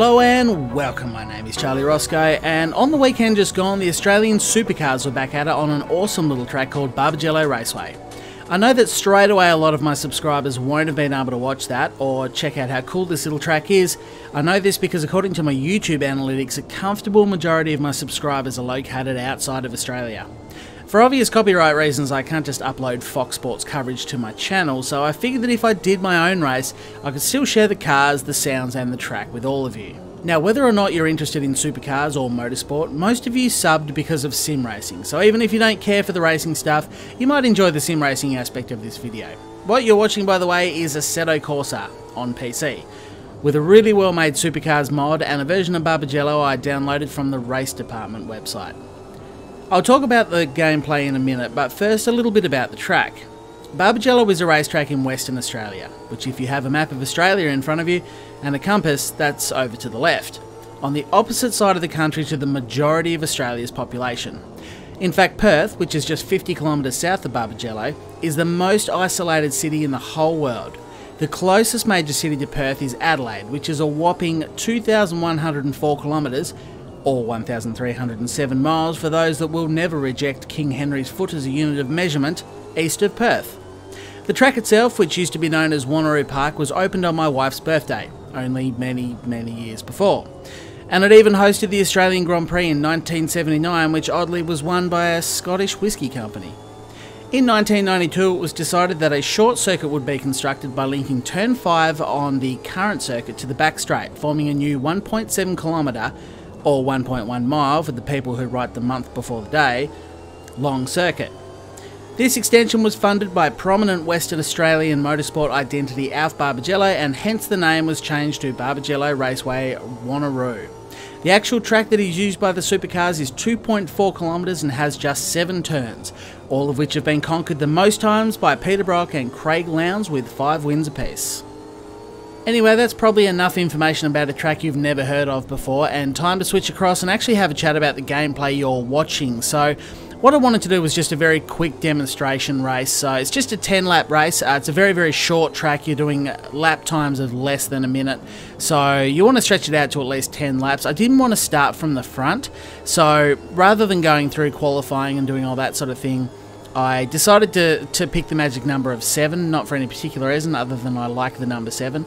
Hello and welcome, my name is Charlie Roscoe, and on the weekend just gone, the Australian Supercars were back at it on an awesome little track called Barbagallo Raceway. I know that straight away a lot of my subscribers won't have been able to watch that or check out how cool this little track is. I know this because according to my YouTube analytics, a comfortable majority of my subscribers are located outside of Australia. For obvious copyright reasons, I can't just upload Fox Sports coverage to my channel, so I figured that if I did my own race, I could still share the cars, the sounds and the track with all of you. Now, whether or not you're interested in supercars or motorsport, most of you subbed because of sim racing, so even if you don't care for the racing stuff, you might enjoy the sim racing aspect of this video. What you're watching, by the way, is Assetto Corsa on PC, with a really well made supercars mod and a version of Barbagallo I downloaded from the race department website. I'll talk about the gameplay in a minute, but first a little bit about the track. Barbagallo is a racetrack in Western Australia, which if you have a map of Australia in front of you and a compass, that's over to the left, on the opposite side of the country to the majority of Australia's population. In fact, Perth, which is just 50 kilometres south of Barbagallo, is the most isolated city in the whole world. The closest major city to Perth is Adelaide, which is a whopping 2,104 kilometres, or 1,307 miles for those that will never reject King Henry's foot as a unit of measurement, east of Perth. The track itself, which used to be known as Wanneroo Park, was opened on my wife's birthday, only many years before. And it even hosted the Australian Grand Prix in 1979, which oddly was won by a Scottish whisky company. In 1992 it was decided that a short circuit would be constructed by linking turn 5 on the current circuit to the back straight, forming a new 1.7 kilometre or 1.1 mile for the people who write the month before the day, long circuit. This extension was funded by prominent Western Australian motorsport identity Alf Barbagallo, and hence the name was changed to Barbagallo Raceway Wanneroo. The actual track that is used by the supercars is 2.4 kilometres and has just 7 turns, all of which have been conquered the most times by Peter Brock and Craig Lowndes with 5 wins apiece. Anyway, that's probably enough information about a track you've never heard of before, and time to switch across and actually have a chat about the gameplay you're watching. So what I wanted to do was just a very quick demonstration race. So it's just a 10-lap race. It's a very short track. You're doing lap times of less than a minute, so you want to stretch it out to at least 10 laps. I didn't want to start from the front, so rather than going through qualifying and doing all that sort of thing, I decided to pick the magic number of 7, not for any particular reason other than I like the number 7.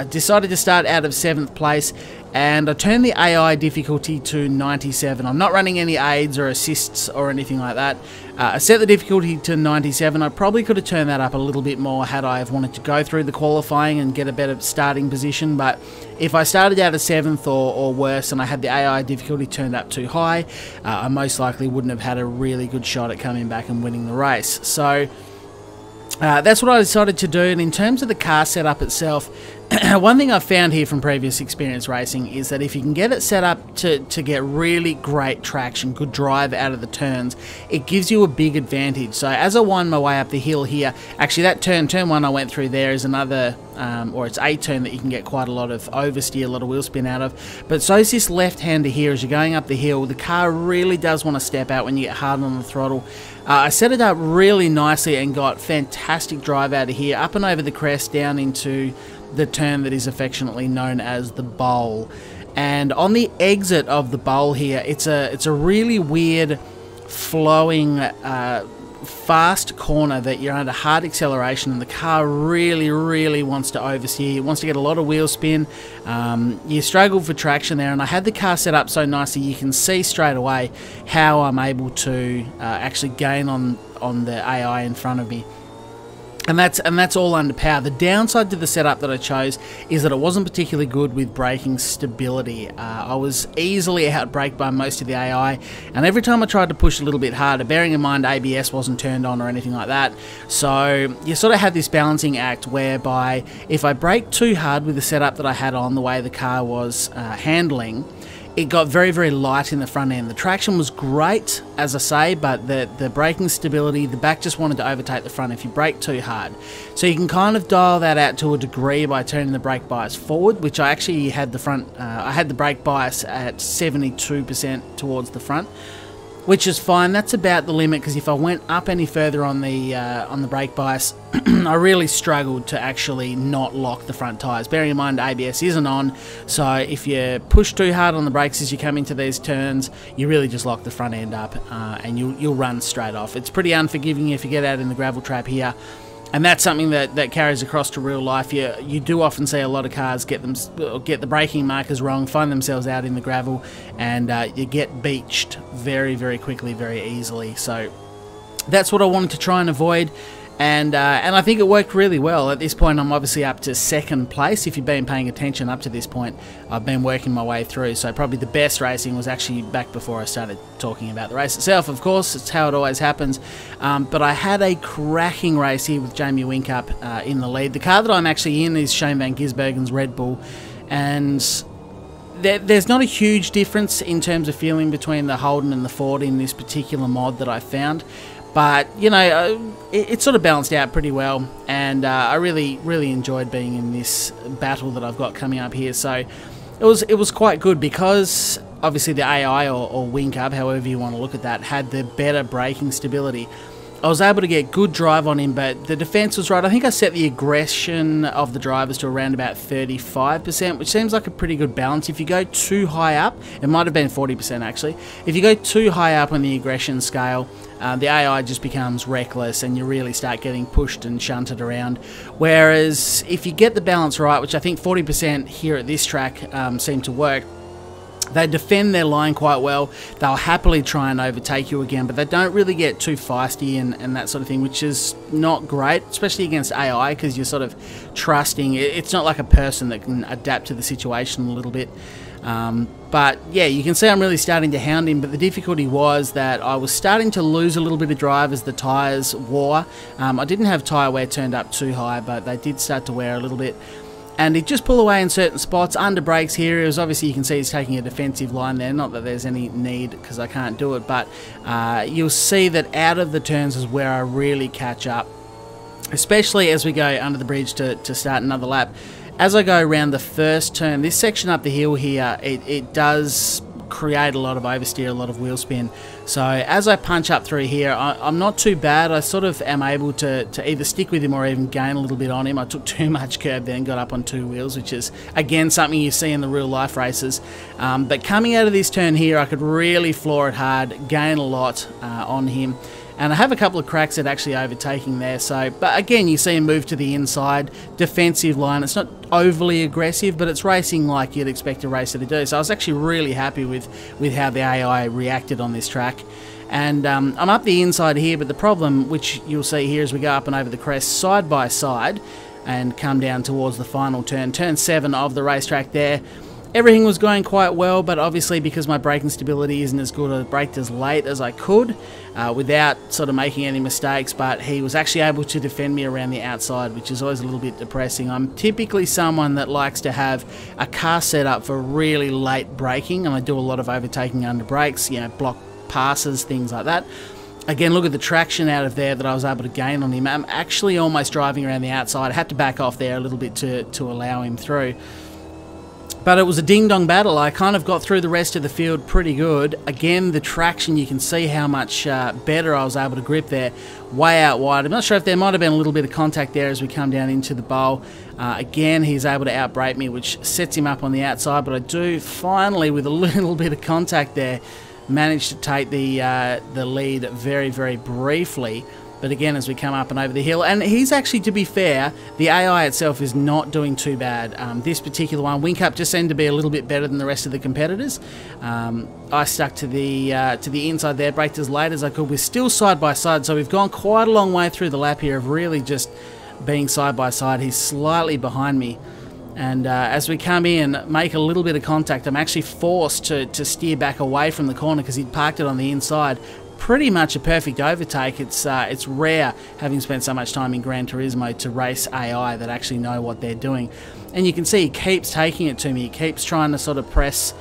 Decided to start out of 7th place, and I turned the AI difficulty to 97. I'm not running any aids or assists or anything like that. I set the difficulty to 97. I probably could have turned that up a little bit more had I have wanted to go through the qualifying and get a better starting position, but if I started out at 7th or worse and I had the AI difficulty turned up too high, I most likely wouldn't have had a really good shot at coming back and winning the race. So that's what I decided to do. And in terms of the car setup itself, one thing I've found here from previous experience racing is that if you can get it set up to get really great traction, good drive out of the turns, it gives you a big advantage. So as I wind my way up the hill here, actually that turn 1 I went through there is another, or it's a turn that you can get quite a lot of oversteer, a lot of wheel spin out of. But so is this left-hander here. As you're going up the hill, the car really does want to step out when you get hard on the throttle. I set it up really nicely and got fantastic drive out of here, up and over the crest, down into the turn that is affectionately known as the bowl. And on the exit of the bowl here, it's a really weird flowing fast corner that you're under hard acceleration, and the car really wants to oversteer. It wants to get a lot of wheel spin. You struggle for traction there, and I had the car set up so nicely you can see straight away how I'm able to actually gain on the AI in front of me. And that's all under power. The downside to the setup that I chose is that it wasn't particularly good with braking stability. I was easily outbraked by most of the AI, and every time I tried to push a little bit harder, bearing in mind ABS wasn't turned on or anything like that, so you sort of had this balancing act whereby if I braked too hard with the setup that I had on, the way the car was handling, it got very light in the front end. The traction was great, as I say, but the braking stability, the back just wanted to overtake the front if you brake too hard. So you can kind of dial that out to a degree by turning the brake bias forward, which I actually had the brake bias at 72% towards the front. which is fine. That's about the limit, because if I went up any further on the brake bias, I really struggled to actually not lock the front tyres. Bearing in mind ABS isn't on, so if you push too hard on the brakes as you come into these turns, you really just lock the front end up, and you'll run straight off. It's pretty unforgiving if you get out in the gravel trap here. And that's something that carries across to real life. You do often see a lot of cars get the braking markers wrong, find themselves out in the gravel, and you get beached very, very quickly, very easily. So that's what I wanted to try and avoid. And I think it worked really well. At this point, I'm obviously up to second place. If you've been paying attention up to this point, I've been working my way through. So probably the best racing was actually back before I started talking about the race itself. Of course, it's how it always happens. But I had a cracking race here with Jamie Whincup in the lead. The car that I'm actually in is Shane Van Gisbergen's Red Bull. And there's not a huge difference in terms of feeling between the Holden and the Ford in this particular mod that I found. But, you know, it sort of balanced out pretty well, and I really, really enjoyed being in this battle that I've got coming up here. So it was quite good, because obviously the AI or Whincup, however you want to look at that, had the better braking stability. I was able to get good drive on him, but the defense was right. I think I set the aggression of the drivers to around about 35%, which seems like a pretty good balance. If you go too high up, it might have been 40% actually. If you go too high up on the aggression scale, the AI just becomes reckless, and you really start getting pushed and shunted around. Whereas if you get the balance right, which I think 40% here at this track seemed to work, they defend their line quite well. They'll happily try and overtake you again, but they don't really get too feisty and that sort of thing, which is not great, especially against AI, because you're sort of trusting. It's not like a person that can adapt to the situation a little bit. But yeah, you can see I'm really starting to hound him, but the difficulty was that I was starting to lose a little bit of drive as the tyres wore. I didn't have tyre wear turned up too high, but they did start to wear a little bit. And he'd just pull away in certain spots. Under brakes here, it was obviously, you can see he's taking a defensive line there. Not that there's any need, because I can't do it, but you'll see that out of the turns is where I really catch up, especially as we go under the bridge to start another lap. As I go around the first turn, this section up the hill here, it does create a lot of oversteer, a lot of wheel spin. So as I punch up through here, I'm not too bad. I sort of am able to either stick with him or even gain a little bit on him. I took too much curb then, got up on two wheels, which is again something you see in the real life races. But coming out of this turn here, I could really floor it hard, gain a lot on him. And I have a couple of cracks at actually overtaking there. So, but again, you see him move to the inside, defensive line. It's not overly aggressive, but it's racing like you'd expect a racer to do. So I was actually really happy with how the AI reacted on this track. And I'm up the inside here, but the problem, which you'll see here as we go up and over the crest side by side and come down towards the final turn, turn 7 of the racetrack there. Everything was going quite well, but obviously because my braking stability isn't as good, I braked as late as I could without sort of making any mistakes, but he was actually able to defend me around the outside, which is always a little bit depressing. I'm typically someone that likes to have a car set up for really late braking, and I do a lot of overtaking under brakes, you know, block passes, things like that. Again, look at the traction out of there that I was able to gain on him. I'm actually almost driving around the outside. I had to back off there a little bit to allow him through. But it was a ding-dong battle. I kind of got through the rest of the field pretty good. Again, the traction, you can see how much better I was able to grip there, way out wide. I'm not sure if there might have been a little bit of contact there as we come down into the bowl. Again, he's able to outbrake me, which sets him up on the outside, but I do finally, with a little bit of contact there, manage to take the lead very, very briefly. But again, as we come up and over the hill, and he's actually, to be fair, the AI itself is not doing too bad. This particular one, Whincup just seemed to be a little bit better than the rest of the competitors. I stuck to the inside there, braked as late as I could. We're still side by side, so we've gone quite a long way through the lap here of really just being side by side. He's slightly behind me. And as we come in, make a little bit of contact, I'm actually forced to steer back away from the corner because he'd parked it on the inside. Pretty much a perfect overtake. It's rare, having spent so much time in Gran Turismo, to race AI that actually know what they're doing. And you can see he keeps taking it to me. He keeps trying to sort of press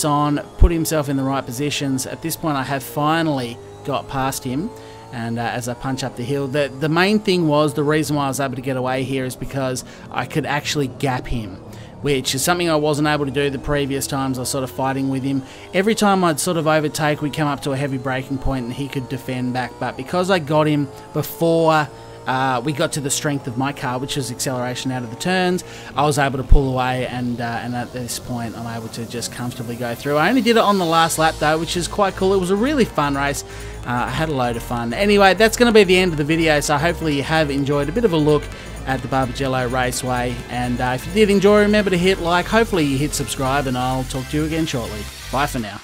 on, put himself in the right positions. At this point, I have finally got past him. And as I punch up the hill, the main thing was, the reason why I was able to get away here is because I could actually gap him, which is something I wasn't able to do the previous times I was sort of fighting with him. Every time I'd sort of overtake, we'd come up to a heavy braking point and he could defend back, but because I got him before we got to the strength of my car, which was acceleration out of the turns, I was able to pull away, and at this point I'm able to just comfortably go through. I only did it on the last lap though, which is quite cool. It was a really fun race. I had a load of fun. Anyway, that's going to be the end of the video, so hopefully you have enjoyed a bit of a look at the Barbagallo Raceway, and if you did enjoy, remember to hit like, hopefully you hit subscribe, and I'll talk to you again shortly. Bye for now.